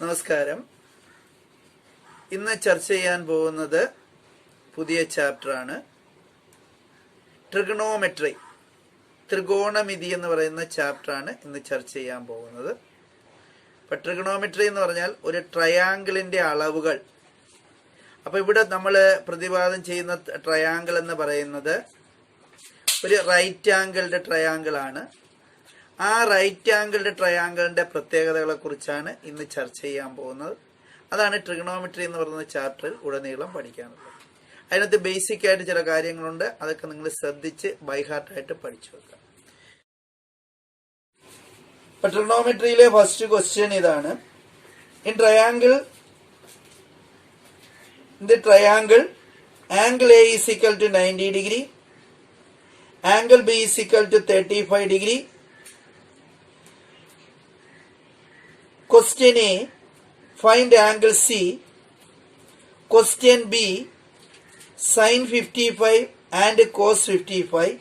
നമസ്കാരം. ഇന്ന് ചർച്ച ചെയ്യാൻ പോകുന്നത് പുതിയ ചാപ്റ്ററാണ്. ട്രിഗണോമെട്രി, ത്രികോണമിതി എന്ന് പറയുന്ന ചാപ്റ്ററാണ് ഇന്ന് ചർച്ച ചെയ്യാൻ പോകുന്നത്. അപ്പം ട്രിഗണോമെട്രി എന്ന് പറഞ്ഞാൽ ഒരു ട്രയാങ്കിളിൻ്റെ അളവുകൾ. അപ്പോൾ ഇവിടെ നമ്മൾ പ്രതിപാദനം ചെയ്യുന്ന ട്രയാങ്കിൾ എന്ന് പറയുന്നത് ഒരു റൈറ്റ് ആംഗിൾഡ് ട്രയാങ്കിൾ ആണ്. ആ റൈറ്റ് ആംഗിൾഡ് ട്രയാങ്കിളിന്റെ പ്രത്യേകതകളെ കുറിച്ചാണ് ഇന്ന് ചർച്ച ചെയ്യാൻ പോകുന്നത്. അതാണ് ട്രിഗണോമെട്രി എന്ന് പറയുന്ന ചാപ്റ്ററിൽ ഉടനീളം പഠിക്കാനുള്ളത്. അതിനകത്ത് ബേസിക് ആയിട്ട് ചില കാര്യങ്ങളുണ്ട്, അതൊക്കെ നിങ്ങൾ ശ്രദ്ധിച്ച് ബൈഹാർട്ടായിട്ട് പഠിച്ചു വെക്കാം. ഇപ്പൊ ട്രിഗണോമെട്രിയിലെ ഫസ്റ്റ് ക്വസ്റ്റ്യൻ ഇതാണ്. In the triangle angle A is equal to 90 degree, angle B is equal to 35 degree. Question A, find angle C. Question B, sin 55 and cos 55.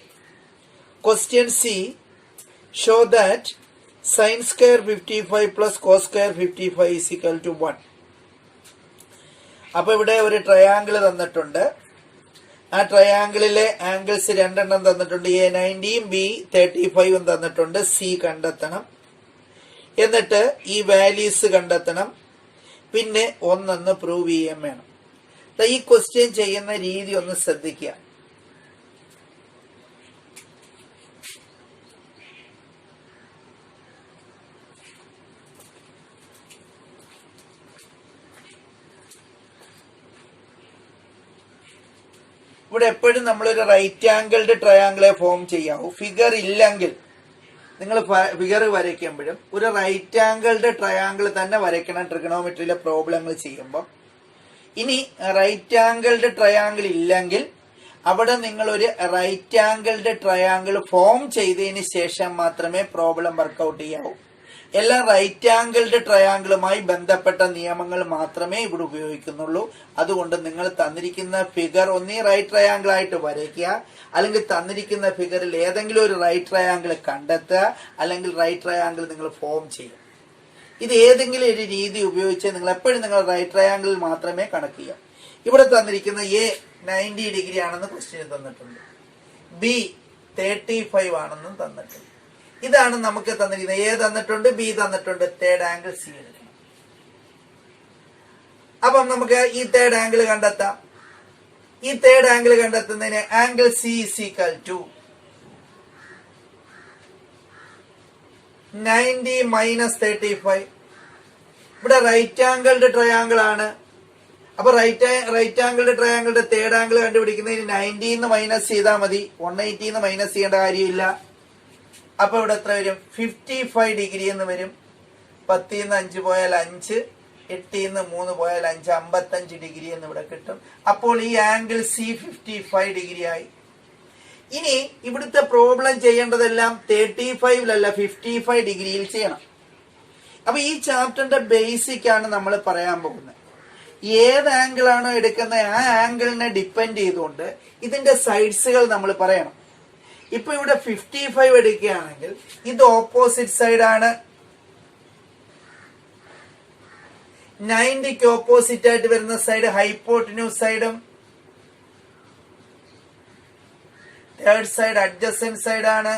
Question C, show that sin square 55 plus cos square 55 is equal to 1. അപ്പോൾ ഇവിടെ ഒരു triangle തന്നിട്ടുണ്ട്. ആ ട്രയാങ്കിളിലെ angles രണ്ടെണ്ണം തന്നിട്ടുണ്ട്. A 90യും B 35ഉം തന്നിട്ടുണ്ട്. C കണ്ടെത്തണം. എന്നിട്ട് ഈ വാല്യൂസ് കണ്ടെത്തണം. പിന്നെ ഒന്നെന്ന് പ്രൂവ് ചെയ്യാൻ വേണം. ഈ ക്വസ്റ്റ്യൻ ചെയ്യുന്ന രീതി ഒന്ന് ശ്രദ്ധിക്കുക. ഇവിടെ എപ്പോഴും നമ്മളൊരു റൈറ്റ് ആംഗിൾഡ് ട്രയാങ്കിളെ ഫോം ചെയ്യാവൂ. ഫിഗർ ഇല്ലെങ്കിൽ നിങ്ങൾ ഫിഗർ വരയ്ക്കുമ്പോഴും ഒരു റൈറ്റ് ആംഗിൾഡ് ട്രയാങ്കിൾ തന്നെ വരയ്ക്കണം ട്രിഗണോമെട്രിയിലെ പ്രോബ്ലങ്ങൾ ചെയ്യുമ്പോൾ. ഇനി റൈറ്റ് ആംഗിൾഡ് ട്രയാങ്കിൾ ഇല്ലെങ്കിൽ അവിടെ നിങ്ങൾ ഒരു റൈറ്റ് ആംഗിൾഡ് ട്രയാങ്കിൾ ഫോം ചെയ്തതിന് ശേഷം മാത്രമേ പ്രോബ്ലം വർക്കൗട്ട് ചെയ്യാവൂ. എല്ലാ റൈറ്റ് ആംഗിൾഡ് ട്രയാങ്കിളുമായി ബന്ധപ്പെട്ട നിയമങ്ങൾ മാത്രമേ ഇവിടെ ഉപയോഗിക്കുന്നുള്ളൂ. അതുകൊണ്ട് നിങ്ങൾ തന്നിരിക്കുന്ന ഫിഗർ ഒന്നീ റൈറ്റ് ട്രയാങ്കിൾ ആയിട്ട് വരയ്ക്കുക, അല്ലെങ്കിൽ തന്നിരിക്കുന്ന ഫിഗറിൽ ഏതെങ്കിലും ഒരു റൈറ്റ് ട്രയാങ്കിൾ കണ്ടെത്തുക, അല്ലെങ്കിൽ റൈറ്റ് ട്രയാങ്കിൾ നിങ്ങൾ ഫോം ചെയ്യും. ഇത് ഏതെങ്കിലും ഒരു രീതി ഉപയോഗിച്ച് നിങ്ങൾ എപ്പോഴും നിങ്ങൾ റൈറ്റ് ട്രയാങ്കിളിൽ മാത്രമേ കണക്ട് ചെയ്യാം. ഇവിടെ തന്നിരിക്കുന്ന A 90 ഡിഗ്രി ആണെന്ന് ക്വസ്റ്റ്യൻ തന്നിട്ടുണ്ട്. B 35 ആണെന്നും തന്നിട്ടുണ്ട്. ഇതാണ് നമുക്ക് തന്നിരിക്കുന്നത്. A തന്നിട്ടുണ്ട്, B തന്നിട്ടുണ്ട്. തേർഡ് ആംഗിൾ C എടുക്കണം. അപ്പം നമുക്ക് ഈ തേർഡ് ആംഗിൾ കണ്ടെത്താം. ഈ തേർഡ് ആംഗിൾ കണ്ടെത്തുന്നതിന് angle C is equal to 90 minus 35. ഇവിടെ റൈറ്റ് ആംഗിൾഡ് ട്രയാങ്കിൾ ആണ്. അപ്പൊ റൈറ്റ് ആംഗിൾഡ് ട്രയാങ്കിളിന്റെ തേർഡ് ആംഗിൾ കണ്ടുപിടിക്കുന്നതിന് 90 മൈനസ് ചെയ്താൽ മതി. 180 മൈനസ് ചെയ്യേണ്ട കാര്യമില്ല. അപ്പൊ ഇവിടെ എത്ര വരും? 55 ഡിഗ്രി എന്ന് വരും. 10 5 പോയാൽ 5, 8 3 പോയാൽ 5, 55 ഡിഗ്രി എന്ന് ഇവിടെ കിട്ടും. അപ്പോൾ ഈ ആംഗിൾ C 55 ഡിഗ്രി ആയി. ഇനി ഇവിടുത്തെ പ്രോബ്ലം ചെയ്യേണ്ടതെല്ലാം 35-ലല്ല 55 ഡിഗ്രിയിൽ ചെയ്യണം. അപ്പൊ ഈ ചാപ്റ്ററിന്റെ ബേസിക് ആണ് നമ്മൾ പറയാൻ പോകുന്നത്. ഏത് ആംഗിൾ ആണോ എടുക്കുന്നത് ആ ആംഗിളിനെ ഡിപ്പെൻഡ് ചെയ്തുകൊണ്ട് ഇതിന്റെ സൈഡ്സുകൾ നമ്മൾ പറയണം. ഇപ്പൊ ഇവിടെ 55 എടുക്കുകയാണെങ്കിൽ ഇത് ഓപ്പോസിറ്റ് സൈഡ് ആണ്. 90ക്ക് ഓപ്പോസിറ്റ് ആയിട്ട് വരുന്ന സൈഡ് ഹൈപ്പോട്ടന്യൂസ് സൈഡും തേർഡ് സൈഡ് അഡ്ജസന്റ് സൈഡ് ആണ്.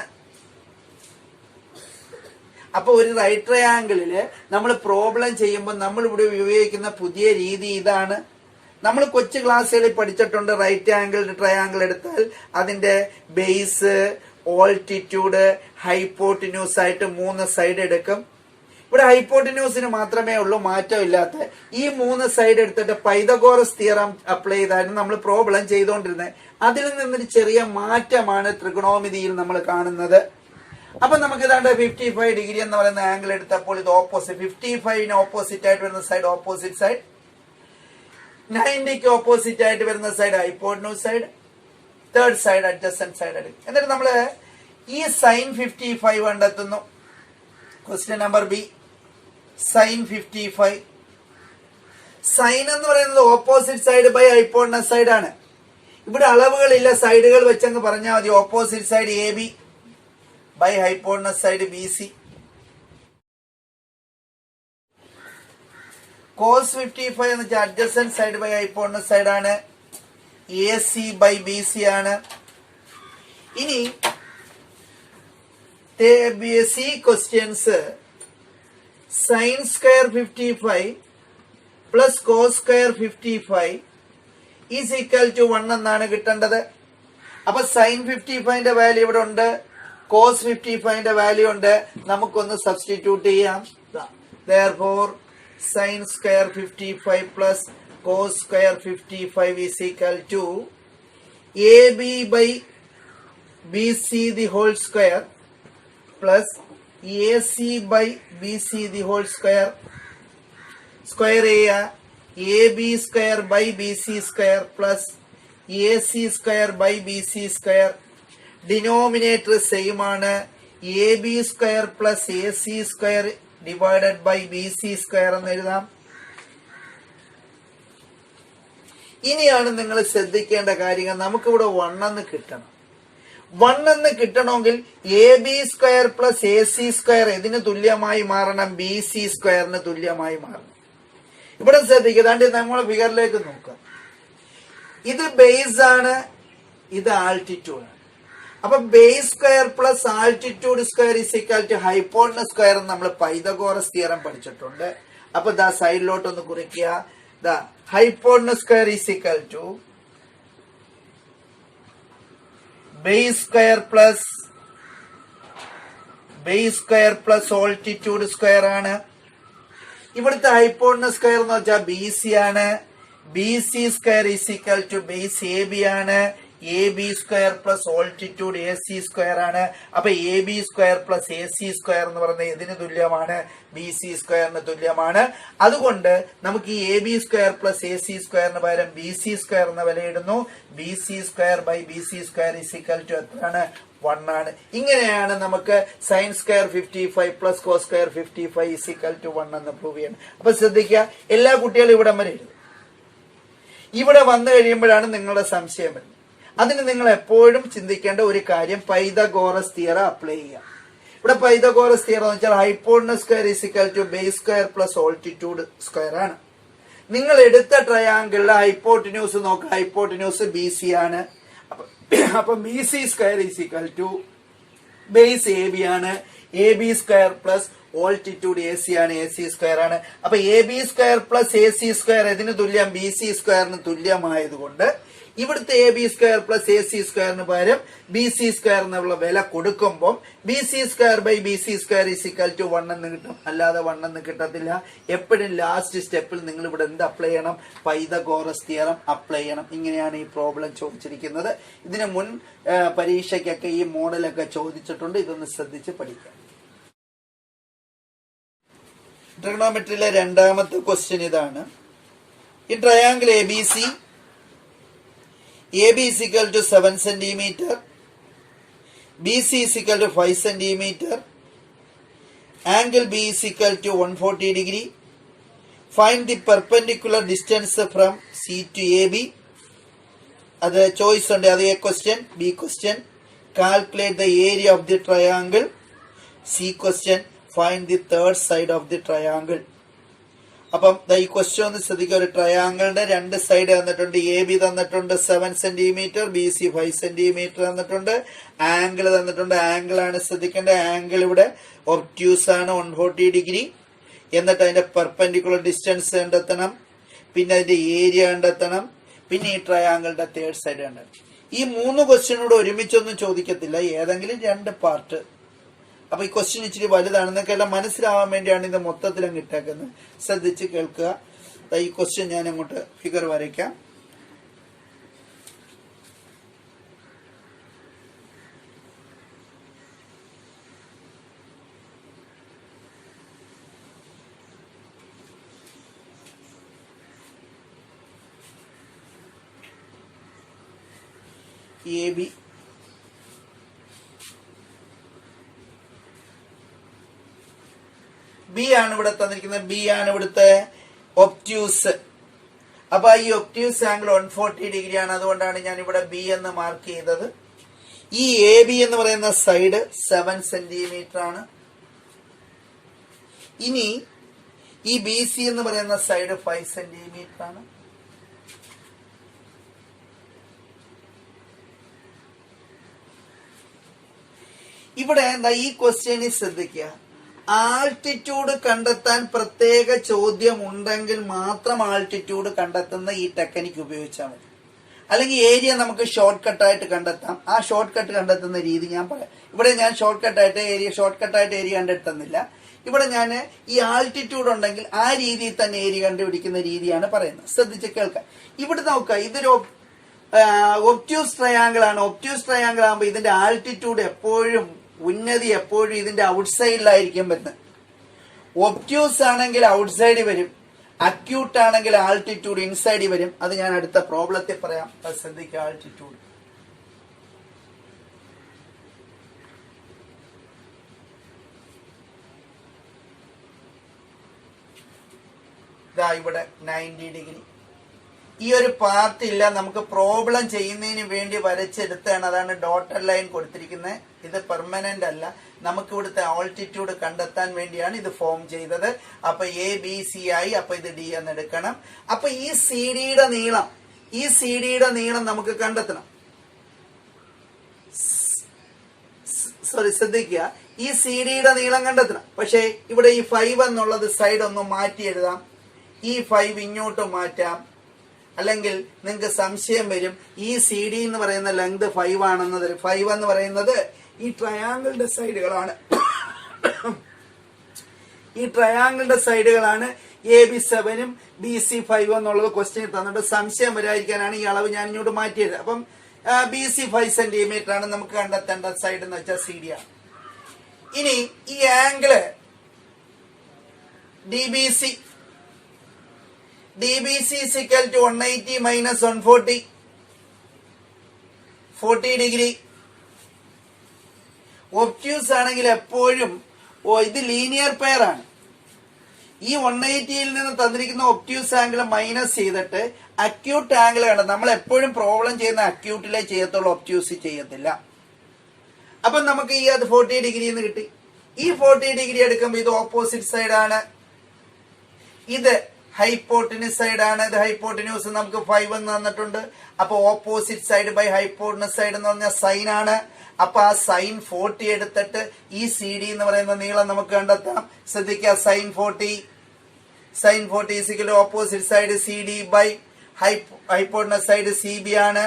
അപ്പൊ ഒരു റൈറ്റ് ട്രയാങ്കിളില് നമ്മൾ പ്രോബ്ലം ചെയ്യുമ്പോൾ നമ്മൾ ഇവിടെ ഉപയോഗിക്കുന്ന പുതിയ രീതി ഇതാണ്. നമ്മൾ കൊച്ചു ക്ലാസ്സുകളിൽ പഠിച്ചിട്ടുണ്ട്. റൈറ്റ് ആംഗിൾഡ് ട്രയാങ്കിൾ എടുത്താൽ അതിന്റെ ബേസ്, ഓൾട്ടിറ്റ്യൂഡ്, ഹൈപ്പോട്ടന്യൂസ് ആയിട്ട് 3 സൈഡ് എടുക്കും. ഇവിടെ ഹൈപ്പോട്ടന്യൂസിന് മാത്രമേ ഉള്ളൂ മാറ്റമില്ലാത്ത. ഈ 3 സൈഡ് എടുത്തിട്ട് പൈതഗോറസ് തിയറം അപ്ലൈ ചെയ്തായിരുന്നു നമ്മൾ പ്രോബ്ലം ചെയ്തുകൊണ്ടിരുന്നത്. അതിൽ നിന്നൊരു ചെറിയ മാറ്റമാണ് ട്രിഗണോമെട്രിയിൽ നമ്മൾ കാണുന്നത്. അപ്പൊ നമുക്ക് ഇതാണ്ട് 55 ഡിഗ്രി എന്ന് പറയുന്ന ആംഗിൾ എടുത്തപ്പോൾ ഇത് ഓപ്പോസിറ്റ്, 55ന് ഓപ്പോസിറ്റ് ആയിട്ട് വരുന്ന സൈഡ് ഓപ്പോസിറ്റ് സൈഡ്, 90ക്ക് ഓപ്പോസിറ്റ് ആയിട്ട് വരുന്ന side hypotenuse side, third side adjacent side എടുക്കും. എന്നിട്ട് നമ്മൾ ഈ സൈൻ 55 കണ്ടെത്തുന്നു. Question number B, sine 55. Sine എന്ന് പറയുന്നത് opposite side by hypotenuse side ആണ്. ഇവിടെ അളവുകളില്ല, സൈഡുകൾ വെച്ചങ്ങ് പറഞ്ഞാൽ മതി. Opposite side AB by hypotenuse side BC. cos 55 എന്ന് വെച്ചാൽ adjacent side by hypotenuse side ആണ്. AC by BC ആണ്. ഇനി C questions sin square 55 plus cos square 55 is equal to 1 എന്നാണ് കിട്ടേണ്ടത്. അപ്പൊ sin 55ന്റെ വാല്യൂ ഇവിടെ ഉണ്ട്, cos 55ന്റെ വാല്യൂ ഉണ്ട്. നമുക്കൊന്ന് സബ്സ്റ്റിറ്റ്യൂട്ട് ചെയ്യാം. Therefore sin square 55 plus cos square 55 is equal to AB by BC the whole square plus AC by BC the whole square. Square area AB square by BC square plus AC square by BC square. Denominator same ആണ്. AB square plus AC square divided by BC square എന്ന് എഴുതാം. ഇനിയാണ് നിങ്ങൾ ശ്രദ്ധിക്കേണ്ട കാര്യങ്ങൾ. നമുക്കിവിടെ 1 എന്ന് കിട്ടണം. 1 എന്ന് കിട്ടണമെങ്കിൽ AB square plus AC square ഇതിന് തുല്യമായി മാറണം, BC സ്ക്വയറിന് തുല്യമായി മാറണം. ഇവിടെ ശ്രദ്ധിക്കുക, നമ്മൾ ഫിഗറിലേക്ക് നോക്കാം. ഇത് ബേസ് ആണ്, ഇത് ആൾട്ടിറ്റ്യൂഡ് ആണ്. അപ്പൊ base square plus altitude square is equal to hypotenuse square നമ്മൾ പൈതഗോറസ് തിയറം പഠിച്ചിട്ടുണ്ട്. അപ്പൊ ദാ സൈഡിലോട്ട് ഒന്ന് കുറിക്കുക. ദാ hypotenuse square is equal to base square plus altitude square ആണ്. ഇവിടുത്തെ ഹൈപ്പോട്ടനസ് സ്ക്വയർ എന്ന് വെച്ചാൽ BC ആണ്. BC square is equal to base AB ആണ്. AB square plus altitude AC square ആണ്. അപ്പൊ AB square plus AC square എന്ന് പറയുന്നത് ഇതിന് തുല്യമാണ്, BC സ്ക്വയറിന് തുല്യമാണ്. അതുകൊണ്ട് നമുക്ക് ഈ AB സ്ക്വയർ പ്ലസ് AC സ്ക്വയറിന് പകരം BC സ്ക്വയർ എന്ന വില ഇടുന്നു. BC square by BC square is equal to എത്രയാണ്? 1 ആണ്. ഇങ്ങനെയാണ് നമുക്ക് sine square 55 plus cos square 55 is equal to 1 എന്ന് പ്രൂവ് ചെയ്യണം. അപ്പൊ ശ്രദ്ധിക്കുക, എല്ലാ കുട്ടികളും ഇവിടെ വരെ എഴുതും. ഇവിടെ വന്നു കഴിയുമ്പോഴാണ് നിങ്ങളുടെ സംശയം വരുന്നത്. അതിന് നിങ്ങൾ എപ്പോഴും ചിന്തിക്കേണ്ട ഒരു കാര്യം, പൈതഗോറസ് തിയറം അപ്ലൈ ചെയ്യുക. ഇവിടെ പൈതഗോറസ് തിയറം എന്ന് വെച്ചാൽ hypotenuse square is equal to base square plus altitude square ആണ്. നിങ്ങൾ എടുത്ത ട്രയാങ്കിളിലെ ഹൈപ്പോട്ടന്യൂസ് നോക്കുക. ഹൈപ്പോട്ടന്യൂസ് BC ആണ്. അപ്പൊ BC square is equal to base AB ആണ്. AB square plus altitude AC ആണ്. AC സ്ക്വയർ ആണ്. അപ്പൊ AB square plus AC square ഇതിന് തുല്യം BC സ്ക്വയറിന് തുല്യമായതുകൊണ്ട് ഇവിടുത്തെ AB സ്ക്വയർ പ്ലസ് AC സ്ക്വയറിന് പകരം BC സ്ക്വയർ എന്നുള്ള വില കൊടുക്കുമ്പോൾ BC square by BC square is equal to 1 എന്ന് കിട്ടും. അല്ലാതെ 1 എന്ന് കിട്ടത്തില്ല. എപ്പോഴും ലാസ്റ്റ് സ്റ്റെപ്പിൽ നിങ്ങൾ ഇവിടെ എന്ത് അപ്ലൈ ചെയ്യണം? പൈതഗോറസ് തിയറം അപ്ലൈ ചെയ്യണം. ഇങ്ങനെയാണ് ഈ പ്രോബ്ലം ചോദിച്ചിരിക്കുന്നത്. ഇതിന് മുൻ പരീക്ഷയ്ക്കൊക്കെ ഈ മോഡലൊക്കെ ചോദിച്ചിട്ടുണ്ട്. ഇതൊന്ന് ശ്രദ്ധിച്ച് പഠിക്കാം. ട്രിഗണോമെട്രിയിലെ രണ്ടാമത്തെ ക്വസ്റ്റ്യൻ ഇതാണ്. ഈ triangle ABC AB is equal to 7 cm, BC is equal to 5 cm, angle B is equal to 140 degree. Find the perpendicular distance from C to AB. Other choice on the other question. B question, calculate the area of the triangle. C question, find the third side of the triangle. അപ്പം ഈ question ഒന്ന് ശ്രദ്ധിക്കുക. ഒരു ട്രയാങ്കിളിന്റെ രണ്ട് side തന്നിട്ടുണ്ട്. AB തന്നിട്ടുണ്ട് 7 centimetre, BC 5 centimetre തന്നിട്ടുണ്ട്. ആംഗിൾ തന്നിട്ടുണ്ട്. ആംഗിൾ ആണ് ശ്രദ്ധിക്കേണ്ടത്. ആംഗിൾ ഇവിടെ ഒബ്റ്റ്യൂസ് ആണ് 140 ഡിഗ്രി. എന്നിട്ട് അതിന്റെ പെർപെൻഡിക്കുലർ ഡിസ്റ്റൻസ് കണ്ടെത്തണം. പിന്നെ അതിന്റെ ഏരിയ കണ്ടെത്തണം. പിന്നെ ഈ ട്രയാങ്കിളിന്റെ തേർഡ് സൈഡ് കണ്ടെത്തണം. ഈ 3 ക്വസ്റ്റ്യനോട് ഒരുമിച്ചൊന്നും ചോദിക്കത്തില്ല, ഏതെങ്കിലും 2 പാർട്ട്. അപ്പൊ ഈ ക്വസ്റ്റ്യൻ ഇച്ചിരി വലുതാണെന്നൊക്കെ എല്ലാം മനസ്സിലാവാൻ വേണ്ടിയാണ് ഇത് മൊത്തത്തിൽ അങ്ങ് ഇട്ടേക്കുന്നത്. ശ്രദ്ധിച്ച് കേൾക്കുക. ഈ ക്വസ്റ്റ്യൻ ഞാൻ അങ്ങോട്ട് ഫിഗർ വരയ്ക്കാം. AB B ആണ് ഇവിടെ തന്നിരിക്കുന്നത്. B ആണ് ഇവിടുത്തെ ഒബ്റ്റ്യൂസ്. അപ്പൊ ഈ ഒബ്റ്റ്യൂസ് ആംഗിൾ 140 ഡിഗ്രി ആണ്. അതുകൊണ്ടാണ് ഞാൻ ഇവിടെ B എന്ന് മാർക്ക് ചെയ്തത്. ഈ AB എന്ന് പറയുന്ന സൈഡ് 7 സെന്റിമീറ്റർ ആണ്. ഇനി ഈ ബി സി എന്ന് പറയുന്ന സൈഡ് 5 സെന്റിമീറ്റർ ആണ്. ഇവിടെ എന്താ ഈ ക്വസ്റ്റ്യനിൽ ശ്രദ്ധിക്കുക, ആൾട്ടിറ്റ്യൂഡ് കണ്ടെത്താൻ പ്രത്യേക ചോദ്യം ഉണ്ടെങ്കിൽ മാത്രം ആൾട്ടിറ്റ്യൂഡ് കണ്ടെത്തുന്ന ഈ ടെക്നിക്ക് ഉപയോഗിച്ചാൽ മതി. അല്ലെങ്കിൽ ഏരിയ നമുക്ക് ഷോർട്ട് കട്ടായിട്ട് കണ്ടെത്താം. ആ ഷോർട്ട് കട്ട് കണ്ടെത്തുന്ന രീതി ഞാൻ പറയാം. ഇവിടെ ഞാൻ ഷോർട്ട് കട്ടായിട്ട് ഏരിയ കണ്ടെത്തുന്നില്ല. ഇവിടെ ഞാൻ ഈ ആൾട്ടിറ്റ്യൂഡ് ഉണ്ടെങ്കിൽ ആ രീതിയിൽ തന്നെ ഏരിയ കണ്ടുപിടിക്കുന്ന രീതിയാണ് പറയുന്നത്. ശ്രദ്ധിച്ച് കേൾക്കാം. ഇവിടെ നോക്കുക, ഇതൊരു ഒബ്റ്റ്യൂസ് ട്രയാങ്കിൾ ആണ്. ഒബ്റ്റ്യൂസ് ട്രയാങ്കിൾ ആകുമ്പോൾ ഇതിന്റെ ആൾട്ടിറ്റ്യൂഡ് എപ്പോഴും, ഉന്നതി എപ്പോഴും ഇതിന്റെ ഔട്ട്സൈഡിലായിരിക്കും വരുന്നത്. ഒബ്റ്റ്യൂസ് ആണെങ്കിൽ ഔട്ട്സൈഡ് വരും, അക്യൂട്ട് ആണെങ്കിൽ ആൾട്ടിറ്റ്യൂഡ് ഇൻസൈഡ് വരും. അത് ഞാൻ അടുത്ത പ്രോബ്ലത്തിൽ പറയാം. ശ്രദ്ധിക്കുക, ആൾട്ടിറ്റ്യൂഡ് ഇതാ ഇവിടെ 90 ഡിഗ്രി. ഈ ഒരു പാർട്ട് ഇല്ല, നമുക്ക് പ്രോബ്ലം ചെയ്യുന്നതിന് വേണ്ടി വരച്ചെടുത്താണ്. അതാണ് ഡോട്ടഡ് ലൈൻ കൊടുത്തിരിക്കുന്നത്. ഇത് പെർമനന്റ് അല്ല, നമുക്ക് ഇവിടുത്തെ ആൾട്ടിറ്റ്യൂഡ് കണ്ടെത്താൻ വേണ്ടിയാണ് ഇത് ഫോം ചെയ്തത്. അപ്പൊ എ ബി സി ആയി. അപ്പൊ ഇത് ഡി എന്ന് എടുക്കണം. അപ്പൊ ഈ സി ഡിയുടെ നീളം നമുക്ക് കണ്ടെത്തണം. ശ്രദ്ധിക്കുക, ഈ സി ഡിയുടെ നീളം കണ്ടെത്തണം. പക്ഷേ ഇവിടെ ഈ 5 എന്നുള്ളത് സൈഡ് ഒന്ന് മാറ്റി എഴുതാം. ഈ 5 ഇങ്ങോട്ട് മാറ്റാം. അല്ലെങ്കിൽ നിങ്ങൾക്ക് സംശയം വരും, ഈ സി ഡി എന്ന് പറയുന്ന ലെങ്ത് 5 ആണെന്നത്. 5 എന്ന് പറയുന്നത് ഈ ട്രയാങ്കിളിന്റെ സൈഡുകളാണ്. ഈ ട്രയാങ്കിളിന്റെ സൈഡുകളാണ്. എ ബി 7ഉം ബി സി 5 എന്നുള്ളത് ക്വസ്റ്റ്യൻ തന്നിട്ട് സംശയം വരാതിരിക്കാനാണ് ഈ അളവ് ഞാൻ ഇങ്ങോട്ട് മാറ്റിയത്. അപ്പം ബി സി 5 സെന്റിമീറ്റർ ആണ് നമുക്ക് കണ്ടെത്തേണ്ട സൈഡ് എന്ന് വെച്ചാൽ സി ഡി ആണ്. ഇനി ഈ angle DBC is equal to 180 minus 140, 40 degree. Obtuse ആണെങ്കിൽ എപ്പോഴും ഇത് ലീനിയർ പെയർ ആണ്. ഈ 180യിൽ നിന്ന് തന്നിരിക്കുന്ന ഒബ്റ്റ്യൂസ് ആംഗിൾ മൈനസ് ചെയ്തിട്ട് അക്യൂട്ട് ആംഗിൾ കണ്ട. നമ്മൾ എപ്പോഴും പ്രോബ്ലം ചെയ്യുന്ന അക്യൂട്ടിലെ ചെയ്യത്തുള്ളൂ, ഒബ്റ്റ്യൂസ് ചെയ്യത്തില്ല. അപ്പൊ നമുക്ക് ഈ അത് 40 ഡിഗ്രി എന്ന് കിട്ടി. ഈ 40 ഡിഗ്രി എടുക്കുമ്പോൾ ഇത് ഓപ്പോസിറ്റ് സൈഡ് ആണ്, ഇത് ഹൈപ്പോട്ടിനിസ് സൈഡ് ആണ്. ഇത് ഹൈപ്പോട്ടിന്യൂസ് നമുക്ക് 5 എന്ന് തന്നിട്ടുണ്ട്. അപ്പൊ opposite side by hypotenuse side എന്ന് പറഞ്ഞാൽ സൈൻ ആണ്. അപ്പൊ ആ സൈൻ 40 എടുത്തിട്ട് ഈ സി ഡി എന്ന് പറയുന്ന നീളം നമുക്ക് കണ്ടെത്താം. ശ്രദ്ധിക്കുക, sine 40 is equal opposite side C D by hypotenuse side C B ആണ്.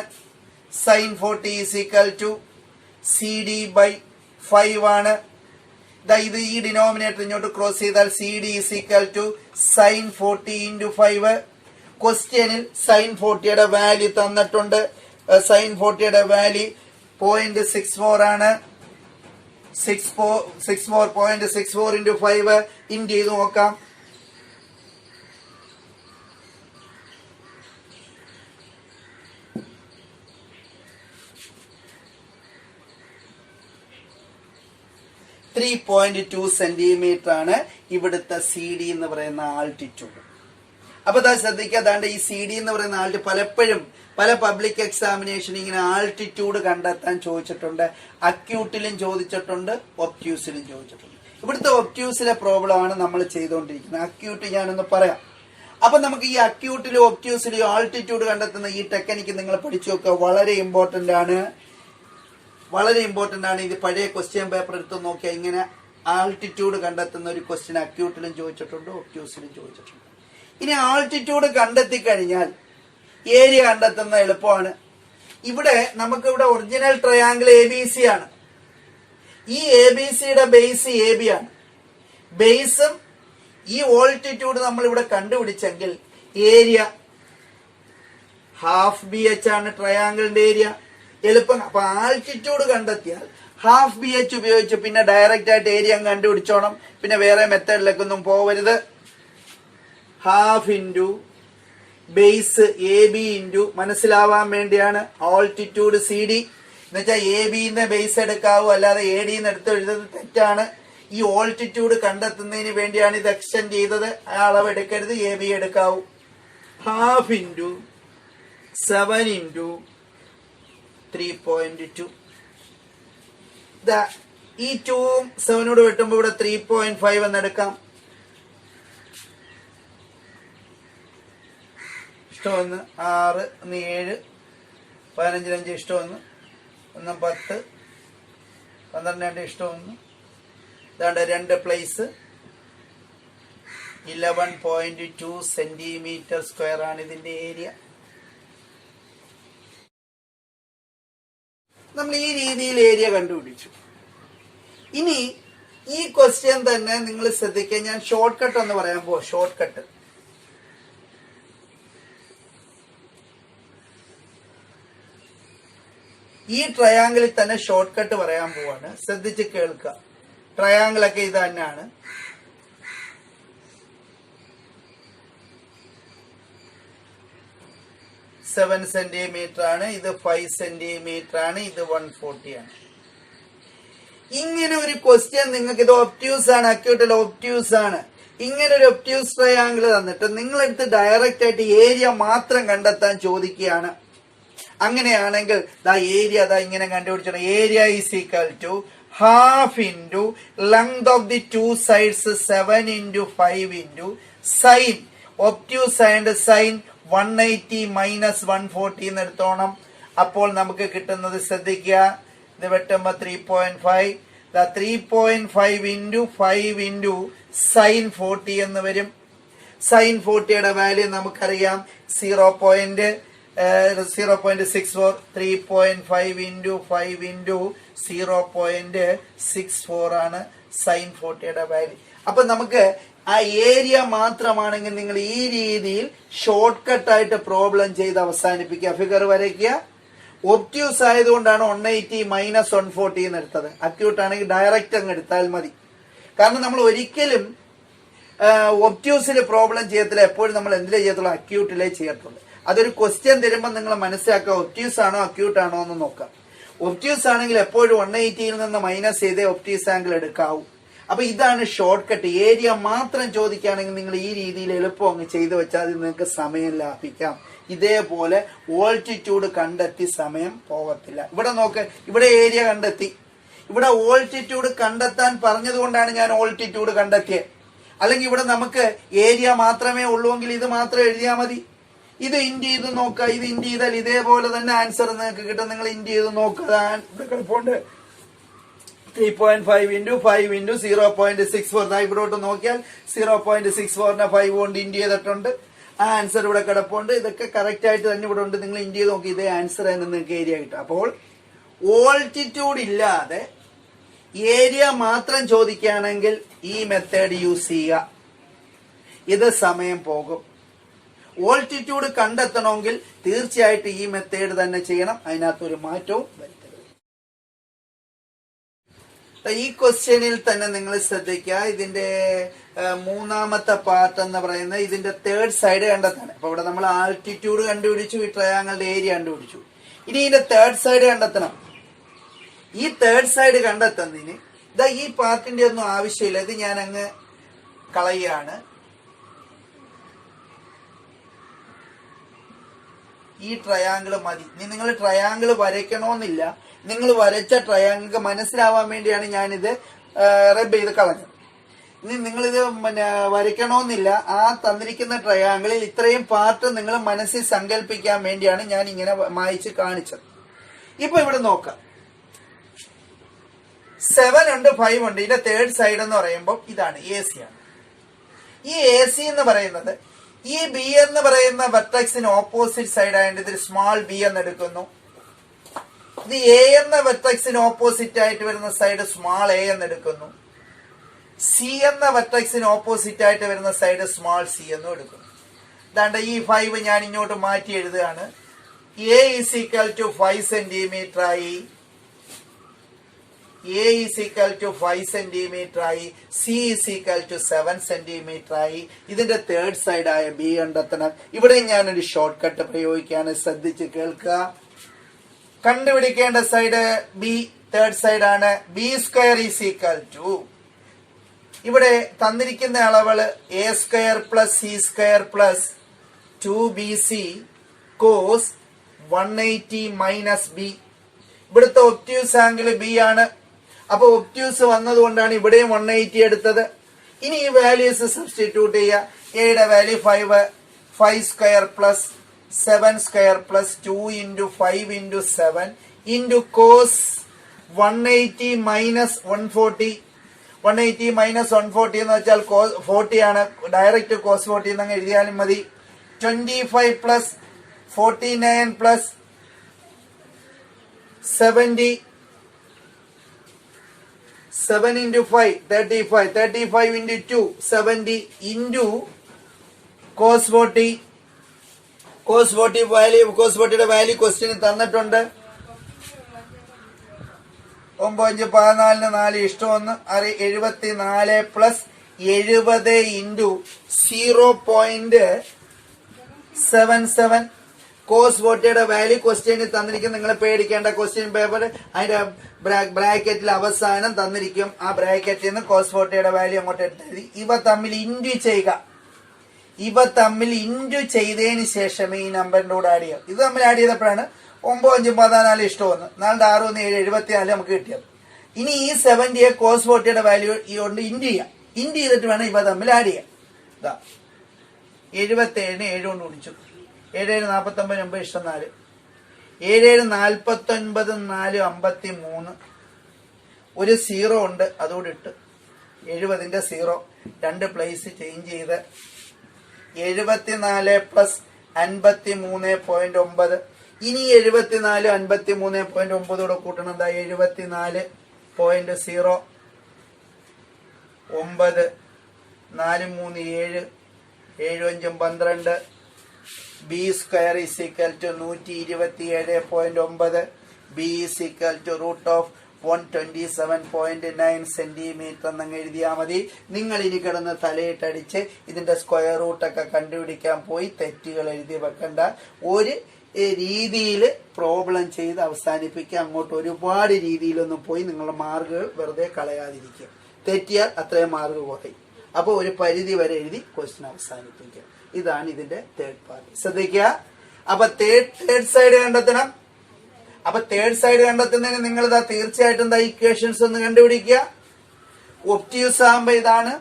Sine 40 is equal to C D by 5 ആണ്. ഇത് ഈ ഡിനോമിനേറ്റർ ഇങ്ങോട്ട് ക്രോസ് ചെയ്താൽ C D is equal to sine 40 into 5. ക്വസ്റ്റ്യനിൽ സൈൻ 40യുടെ വാല്യൂ തന്നിട്ടുണ്ട്. സൈൻ 40യുടെ വാല്യൂ 0.64 ആണ്. 0.64 ഇൻറ്റു 5 ഇൻറ്റു ചെയ്ത് നോക്കാം. .2 സെന്റിമീറ്റർ ആണ് ഇവിടുത്തെ സി ഡി എന്ന് പറയുന്ന ആൾട്ടിറ്റ്യൂഡ്. അപ്പൊ അതാ ശ്രദ്ധിക്കുക, അതാണ്ട് ഈ സി ഡി എന്ന് പറയുന്ന ആൾട്ട് പലപ്പോഴും പല പബ്ലിക് എക്സാമിനേഷൻ ഇങ്ങനെ ആൾട്ടിറ്റ്യൂഡ് കണ്ടെത്താൻ ചോദിച്ചിട്ടുണ്ട്. അക്യൂട്ടിലും ചോദിച്ചിട്ടുണ്ട്, ഒബ്റ്റ്യൂസിലും ചോദിച്ചിട്ടുണ്ട്. ഇവിടുത്തെ ഒബ്റ്റ്യൂസിലെ പ്രോബ്ലം ആണ് നമ്മൾ ചെയ്തുകൊണ്ടിരിക്കുന്നത്. അക്യൂട്ട് ഞാനൊന്ന് പറയാം. അപ്പൊ നമുക്ക് ഈ അക്യൂട്ടിലും ഒബ്റ്റ്യൂസിലും ആൾട്ടിറ്റ്യൂഡ് കണ്ടെത്തുന്ന ഈ ടെക്നിക്ക് നിങ്ങൾ പഠിച്ചു വെക്കുക. വളരെ ഇമ്പോർട്ടന്റ് ആണ്. ഇത് പഴയ ക്വസ്റ്റ്യൻ പേപ്പർ എടുത്ത് നോക്കിയാൽ ഇങ്ങനെ ആൾട്ടിറ്റ്യൂഡ് കണ്ടെത്തുന്ന ഒരു ക്വസ്റ്റ്യൻ അക്യൂട്ടിലും ചോദിച്ചിട്ടുണ്ട്, ഒബ്റ്റ്യൂസിലും ചോദിച്ചിട്ടുണ്ട്. ഇനി ആൾട്ടിറ്റ്യൂഡ് കണ്ടെത്തി കഴിഞ്ഞാൽ ഏരിയ കണ്ടെത്തുന്ന എളുപ്പമാണ്. ഇവിടെ നമുക്കിവിടെ original triangle A B C ആണ്. ഈ എ ബി സിയുടെ ബേസ് എ ബി ആണ്. ബേസും ഈ ഓൾട്ടിറ്റ്യൂഡ് നമ്മൾ ഇവിടെ കണ്ടുപിടിച്ചെങ്കിൽ ഏരിയ ½ ആണ് ട്രയാങ്കിളിന്റെ ഏരിയ. എളുപ്പം. അപ്പൊ ആൾട്ടിറ്റ്യൂഡ് കണ്ടെത്തിയാൽ ½ ഉപയോഗിച്ച് പിന്നെ ഡയറക്റ്റ് ആയിട്ട് ഏരിയ കണ്ടുപിടിച്ചോണം. പിന്നെ വേറെ മെത്തേഡിലേക്കൊന്നും പോവരുത്. ½ into base A B into മനസ്സിലാവാൻ വേണ്ടിയാണ് ആൾട്ടിറ്റ്യൂഡ് സി ഡി എന്ന് വെച്ചാൽ എ ബിന്ന് ബേസ് എടുക്കാവൂ, അല്ലാതെ എ ഡിന്ന് എടുത്ത് എഴുതുന്നത് തെറ്റാണ്. ഈ ഓൾട്ടിറ്റ്യൂഡ് കണ്ടെത്തുന്നതിന് വേണ്ടിയാണ് ഇത് എക്സ്റ്റെൻഡ് ചെയ്തത്. ആ അളവ് എടുക്കരുത്, എ ബി എടുക്കാവൂ. ½ into 7 into 3.2. ഈ 2ഉം 7 വെട്ടുമ്പോൾ ഇവിടെ 3.5 എന്ന് എടുക്കാം. ഇഷ്ടം 1 6 1 7 15 5 ഇഷ്ടം 1 1 10 12 2 ഇഷ്ടം 1 ഇതാണ്ട് 2 പ്ലേസ് 11.2 സെന്റിമീറ്റർ സ്ക്വയർ ആണ് ഇതിന്റെ ഏരിയ. നമ്മൾ ഈ രീതിയിൽ ഏരിയ കണ്ടുപിടിച്ചു. ഇനി ഈ ക്വസ്റ്റ്യൻ തന്നെ നിങ്ങൾ ശ്രദ്ധിക്കുക. ഞാൻ ഷോർട്ട് കട്ട് എന്ന് പറയാൻ പോവാ. ഷോർട്ട് കട്ട് ഈ ട്രയാങ്കിളിൽ തന്നെ ഷോർട്ട് കട്ട് പറയാൻ പോവാണ്. ശ്രദ്ധിച്ച് കേൾക്കുക. ട്രയാങ്കിളൊക്കെ ഇത് തന്നെയാണ്. സെവൻ സെന്റിമീറ്റർ ആണ്, ഇത് 5 സെന്റിമീറ്റർ ആണ്, ഇത് 140 ആണ്. ഇങ്ങനെ ഒരു ക്വസ്റ്റ്യൻ നിങ്ങൾക്ക്, ഇത് ഒബ്റ്റ്യൂസ് ആണ്, അക്യൂട്ടിൽ ഒബ്റ്റ്യൂസ് ആണ്. ഇങ്ങനെ ഒരു ഒബ്റ്റ്യൂസ് ട്രയാങ്കിൾ തന്നിട്ട് നിങ്ങളെടുത്ത് ഡയറക്റ്റ് ആയിട്ട് ഏരിയ മാത്രം കണ്ടെത്താൻ ചോദിക്കുകയാണ്. അങ്ങനെയാണെങ്കിൽ ഏരിയ ഇങ്ങനെ കണ്ടുപിടിച്ചത്. Area is equal to half into length of the 2 sides 7 × 5 into sine. Obtuse and sine 180 minus 140 എന്ന് എടുത്തോണം. അപ്പോൾ നമുക്ക് കിട്ടുന്നത് ശ്രദ്ധിക്കുക. ഇത് വെട്ടുമ്പോ 3.5. 3.5 ഇൻറ്റു 5 ഇൻറ്റു സൈൻ 40 എന്ന് വരും. സൈൻ 40യുടെ വാല്യൂ നമുക്കറിയാം 0.64. 3.5 ഇൻറ്റു 5 ഇൻറ്റു 0.64 ആണ് സൈൻ 40യുടെ വാല്യൂ. അപ്പൊ നമുക്ക് ആ ഏരിയ മാത്രമാണെങ്കിൽ നിങ്ങൾ ഈ രീതിയിൽ ഷോർട്ട് കട്ടായിട്ട് പ്രോബ്ലം ചെയ്ത് അവസാനിപ്പിക്കുക. ഫിഗർ വരയ്ക്കുക. ഒബ്റ്റ്യൂസ് ആയതുകൊണ്ടാണ് 180 മൈനസ് 140 എന്ന് എടുത്തത്. അക്യൂട്ട് ആണെങ്കിൽ ഡയറക്റ്റ് അങ്ങ് എടുത്താൽ മതി. കാരണം നമ്മൾ ഒരിക്കലും ഒബ്റ്റ്യൂസിൽ പ്രോബ്ലം ചെയ്യത്തില്ല. എപ്പോഴും നമ്മൾ എന്തിലേ ചെയ്യത്തുള്ളൂ? അക്യൂട്ടിലേ ചെയ്യത്തുള്ളൂ. അതൊരു ക്വസ്റ്റ്യൻ തരുമ്പോൾ നിങ്ങൾ മനസ്സിലാക്കുക ഒബ്റ്റ്യൂസ് ആണോ അക്യൂട്ട് ആണോ എന്ന് നോക്കാം. ഒബ്റ്റ്യൂസ് ആണെങ്കിൽ എപ്പോഴും 180യിൽ നിന്ന് മൈനസ് ചെയ്തേ ഒബ്റ്റ്യൂസ് ആംഗിൾ എടുക്കാവൂ. അപ്പൊ ഇതാണ് ഷോർട്ട് കട്ട്. ഏരിയ മാത്രം ചോദിക്കുകയാണെങ്കിൽ നിങ്ങൾ ഈ രീതിയിൽ എളുപ്പം അങ്ങ് ചെയ്തു വെച്ചാൽ നിങ്ങൾക്ക് സമയം ലാഭിക്കാം. ഇതേപോലെ ഓൾട്ടിറ്റ്യൂഡ് കണ്ടെത്തി സമയം പോകത്തില്ല. ഇവിടെ നോക്ക്, ഇവിടെ ഏരിയ കണ്ടെത്തി. ഇവിടെ ഓൾട്ടിറ്റ്യൂഡ് കണ്ടെത്താൻ പറഞ്ഞതുകൊണ്ടാണ് ഞാൻ ഓൾട്ടിറ്റ്യൂഡ് കണ്ടെത്തിയത്. അല്ലെങ്കിൽ ഇവിടെ നമുക്ക് ഏരിയ മാത്രമേ ഉള്ളൂവെങ്കിൽ ഇത് മാത്രം എഴുതിയാൽ മതി. ഇത് ഇൻഡ് ചെയ്ത് നോക്കുക. ഇത് ഇൻഡ് ചെയ്താൽ ഇതേപോലെ തന്നെ ആൻസർ നിങ്ങൾക്ക് കിട്ടും. നിങ്ങൾ ഇൻഡ് ചെയ്ത് നോക്കുക. ഇവിടെ കിടപ്പുണ്ട് 3.5 ഇൻറ്റു 5 ഇൻറ്റു 0.64. ഇവിടോട്ട് നോക്കിയാൽ 0.64 5 കൊണ്ട് ഇൻഡ് ചെയ്തിട്ടുണ്ട്. ആ ആൻസർ ഇവിടെ കിടപ്പുണ്ട്. ഇതൊക്കെ കറക്റ്റ് ആയിട്ട് തന്നെ ഇവിടെ ഉണ്ട്. നിങ്ങൾ ഇൻഡ് ചെയ്ത് നോക്കി ഇതേ ആൻസർ തന്നെ നിങ്ങൾക്ക് ഏരിയ കിട്ടും. അപ്പോൾ ഓൾട്ടിറ്റ്യൂഡ് ഇല്ലാതെ ഏരിയ മാത്രം ചോദിക്കുകയാണെങ്കിൽ ഈ മെത്തേഡ് യൂസ് ചെയ്യുക. ഇത് സമയം പോകും. ഓൾട്ടിറ്റ്യൂഡ് കണ്ടെത്തണമെങ്കിൽ തീർച്ചയായിട്ടും ഈ മെത്തേഡ് തന്നെ ചെയ്യണം. അതിനകത്തൊരു മാറ്റവും വരുത്തരുത്. ഈ ക്വസ്റ്റ്യനിൽ തന്നെ നിങ്ങൾ ശ്രദ്ധിക്കുക. ഇതിന്റെ മൂന്നാമത്തെ പാർട്ട് എന്ന് പറയുന്നത് ഇതിന്റെ തേർഡ് സൈഡ് കണ്ടെത്താണ്. അപ്പൊ ഇവിടെ നമ്മൾ ആൾട്ടിറ്റ്യൂഡ് കണ്ടുപിടിച്ചു, ഈ ട്രയാങ്കിളുടെ ഏരിയ കണ്ടുപിടിച്ചു. ഇനി ഇതിന്റെ തേർഡ് സൈഡ് കണ്ടെത്തണം. ഈ തേർഡ് സൈഡ് കണ്ടെത്തുന്നതിന് ഈ പാർട്ടിന്റെ ഒന്നും ആവശ്യമില്ല. ഇത് ഞാൻ അങ്ങ് കളയാണ്. ഈ ട്രയാങ്കിൾ മതി. ഇനി നിങ്ങൾ ട്രയാങ്കിൾ വരയ്ക്കണമെന്നില്ല. നിങ്ങൾ വരച്ച ട്രയാങ്കിൾ മനസ്സിലാവാൻ വേണ്ടിയാണ് ഞാനിത് റബ്ബ് ചെയ്ത് കളഞ്ഞത്. ഇനി നിങ്ങളിത് വരയ്ക്കണമെന്നില്ല. ആ തന്നിരിക്കുന്ന ട്രയാങ്കിളിൽ ഇത്രയും പാർട്ട് നിങ്ങൾ മനസ്സിൽ സങ്കല്പിക്കാൻ വേണ്ടിയാണ് ഞാൻ ഇങ്ങനെ മായിച്ച് കാണിച്ചത്. ഇപ്പൊ ഇവിടെ നോക്കാം. 7 ഉണ്ട്, 5 ഉണ്ട്. ഇതിന്റെ തേർഡ് സൈഡ് എന്ന് പറയുമ്പോൾ ഇതാണ് AC ആണ്. ഈ AC എന്ന് പറയുന്നത് ഈ B എന്ന് പറയുന്ന വെർട്ടെക്സിന് ഓപ്പോസിറ്റ് സൈഡ് ആയതുകൊണ്ട് ഇതിൽ സ്മാൾ b എന്ന് എടുക്കുന്നു. ഇത് A എന്ന വെർട്ടെക്സിന് ഓപ്പോസിറ്റ് ആയിട്ട് വരുന്ന സൈഡ് സ്മാൾ a എന്ന് എടുക്കുന്നു. C എന്ന വെർട്ടെക്സിന് ഓപ്പോസിറ്റ് ആയിട്ട് വരുന്ന സൈഡ് സ്മാൾ c എന്നും എടുക്കുന്നു. അതാണ്ട് ഈ 5 ഞാൻ ഇങ്ങോട്ട് മാറ്റി എഴുതുകയാണ്. A is equal to 5 centimetre ആയി, A is equal to 5 centimetre ആയി, C is equal to 7 centimetre ആയി. ഇതിന്റെ തേർഡ് സൈഡ് ആയ B കണ്ടെത്തണം. ഇവിടെ ഞാനൊരു ഷോർട്ട് കട്ട് പ്രയോഗിക്കുകയാണ്. ശ്രദ്ധിച്ച് കേൾക്കുക. കണ്ടുപിടിക്കേണ്ട സൈഡ് B, തേർഡ് സൈഡ് ആണ്. B square is equal to, ഇവിടെ തന്നിരിക്കുന്ന അളവുകൾ A square plus C square plus 2BC cos 180 minus B. ഇവിടുത്തെ ഒബ്റ്റ്യൂസ് ആംഗിൾ B ആണ്. അപ്പൊ ഒബ്റ്റ്യൂസ് വന്നതുകൊണ്ടാണ് ഇവിടെയും 180 എടുത്തത്. ഇനി ഈ വാല്യൂസ് സബ്സ്റ്റിറ്റ്യൂട്ട് ചെയ്യുക. എയുടെ value 5 square plus 7 square plus 2 into 5 into 7 into cos 180 minus 140. 180 minus 140 എന്ന് വെച്ചാൽ cos 40 ആണ്. ഡയറക്റ്റ് cos 40 എന്നങ്ങ് എഴുതിയാലും മതി. 25 plus 49 plus 70. 7 into 5 35. 35 into 2 70 into cos 40. cos 40 value, cos 40യുടെ വാല്യൂ ക്വസ്റ്റ്യന് തന്നിട്ടുണ്ട്. 9 5 14 4 ഇഷ്ടം 1 74 പ്ലസ് 70 ഇൻറ്റു 0.77. cos 40യുടെ വാല്യൂ ക്വസ്റ്റ്യന് തന്നിരിക്കും. നിങ്ങൾ പേടിക്കേണ്ട. ക്വസ്റ്റ്യൻ പേപ്പർ അതിന്റെ ബ്രാക്കറ്റിൽ അവസാനം തന്നിരിക്കും. ആ ബ്രാക്കറ്റിൽ നിന്ന് cos 40യുടെ വാല്യൂ അങ്ങോട്ട് എടുത്തെഴുതി ഇവ തമ്മിൽ ഇൻറ്റു ചെയ്യുക. ഇവ തമ്മിൽ ഇൻറ്റു ചെയ്തതിന് ശേഷമേ ഈ നമ്പറിന്റെ കൂടെ ആഡ് ചെയ്യാം. ഇത് തമ്മിൽ ആഡ് ചെയ്തപ്പോഴാണ് 9 5 14 ഇഷ്ടം 1 4 6 1 7 74 നമുക്ക് കിട്ടിയത്. ഇനി ഈ 70യെ cos 40യുടെ വാല്യൂ ഈ കൊണ്ട് ഇൻറ്റു ചെയ്യാം. ഇൻറ്റു ചെയ്തിട്ട് വേണം ഇവ തമ്മിൽ ആഡ് ചെയ്യാം. ഇതാ 77 7 കൊണ്ട് കുടിച്ചു. 7 7 49 9 ഇഷ്ടം 4 7 7 49 4 53. ഒരു 0 ഉണ്ട്, അതുകൂടി ഇട്ട് 70ന്റെ 0 2 പ്ലേസ് ചേഞ്ച് ചെയ്ത് 74 പ്ലസ് 53.9. ഇനി 74 53.9 കൂട്ടണം. എന്താ 74.09 9 4 3 7 7 5 12. B square is equal to 127.9. B is equal to root of 127.9 centimetre എന്നങ്ങ് എഴുതിയാൽ മതി. നിങ്ങൾ ഇനി കിടന്ന് തലയിട്ടടിച്ച് ഇതിന്റെ സ്ക്വയർ റൂട്ടൊക്കെ കണ്ടുപിടിക്കാൻ പോയി തെറ്റുകൾ എഴുതി വെക്കണ്ട. ഒരു രീതിയിൽ പ്രോബ്ലം ചെയ്ത് അവസാനിപ്പിക്കുക. അങ്ങോട്ട് ഒരുപാട് രീതിയിലൊന്നും പോയി നിങ്ങളുടെ മാർക്കുകൾ വെറുതെ കളയാതിരിക്കുക. തെറ്റിയാൽ അത്രയും മാർക്ക് കുറയും. അപ്പോൾ ഒരു പരിധി വരെ എഴുതി ക്വസ്റ്റ്യൻ അവസാനിപ്പിക്കുക. ഇതാണ് ഇതിന്റെ തേർഡ് പാർട്ട്. ശ്രദ്ധിക്കുക. അപ്പൊ തേർഡ് സൈഡ് കണ്ടെത്തണം. അപ്പൊ തേർഡ് സൈഡ് കണ്ടെത്തുന്നതിന് നിങ്ങൾ ഇതാ തീർച്ചയായിട്ടും ഇക്വേഷൻസ് ഒന്ന് കണ്ടുപിടിക്കുക. ഒബ്റ്റ്യൂസ് ആകുമ്പോ ഇതാണ്,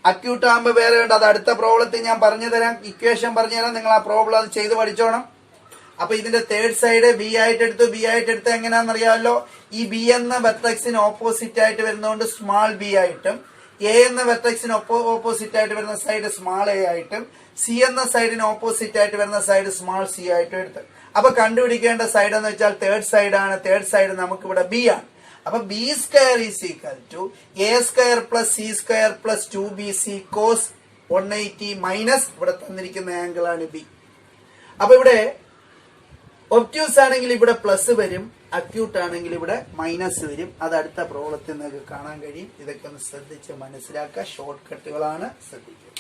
അക്യൂട്ട് ആകുമ്പോ വേറെ ഉണ്ട്. അത് അടുത്ത പ്രോബ്ലത്തിൽ ഞാൻ പറഞ്ഞു തരാം. ഇക്വേഷൻ പറഞ്ഞു തരാം. നിങ്ങൾ ആ പ്രോബ്ലം അത് ചെയ്ത് പഠിച്ചോണം. അപ്പൊ ഇതിന്റെ തേർഡ് സൈഡ് ബി ആയിട്ട് എടുത്തു. ബി ആയിട്ട് എടുത്ത് എങ്ങനെയാണെന്നറിയാമല്ലോ. ഈ ബി എന്ന വെർട്ടെക്സിന് ഓപ്പോസിറ്റ് ആയിട്ട് വരുന്നതുകൊണ്ട് സ്മാൾ ബി ആയിട്ടും, എ എന്ന വെർട്ടെക്സിന് ഓപ്പോസിറ്റ് ആയിട്ട് വരുന്ന സൈഡ് സ്മാൾ എ ആയിട്ടും, സി എന്ന സൈഡിന് ഓപ്പോസിറ്റ് ആയിട്ട് വരുന്ന സൈഡ് സ്മാൾ സി ആയിട്ടും എടുത്ത്. അപ്പൊ കണ്ടുപിടിക്കേണ്ട സൈഡ് എന്ന് വെച്ചാൽ തേർഡ് സൈഡ് ആണ്. തേർഡ് സൈഡ് നമുക്ക് ഇവിടെ ബി ആണ്. അപ്പൊ B square is equal to A square plus C square plus 2bc cos 180 minus ഇവിടെ തന്നിരിക്കുന്ന ആംഗിൾ ആണ് ബി. അപ്പൊ ഇവിടെ ഒബ്റ്റ്യൂസ് ആണെങ്കിൽ ഇവിടെ പ്ലസ് വരും, അക്യൂട്ട് ആണെങ്കിൽ ഇവിടെ മൈനസ് വരും. അത് അടുത്ത പ്രോബ്ലത്തിൽ നിങ്ങൾക്ക് കാണാൻ കഴിയും. ഇതൊക്കെ ഒന്ന് ശ്രദ്ധിച്ച് മനസ്സിലാക്കുക. ഷോർട്ട് കട്ടുകളാണ്, ശ്രദ്ധിക്കുക.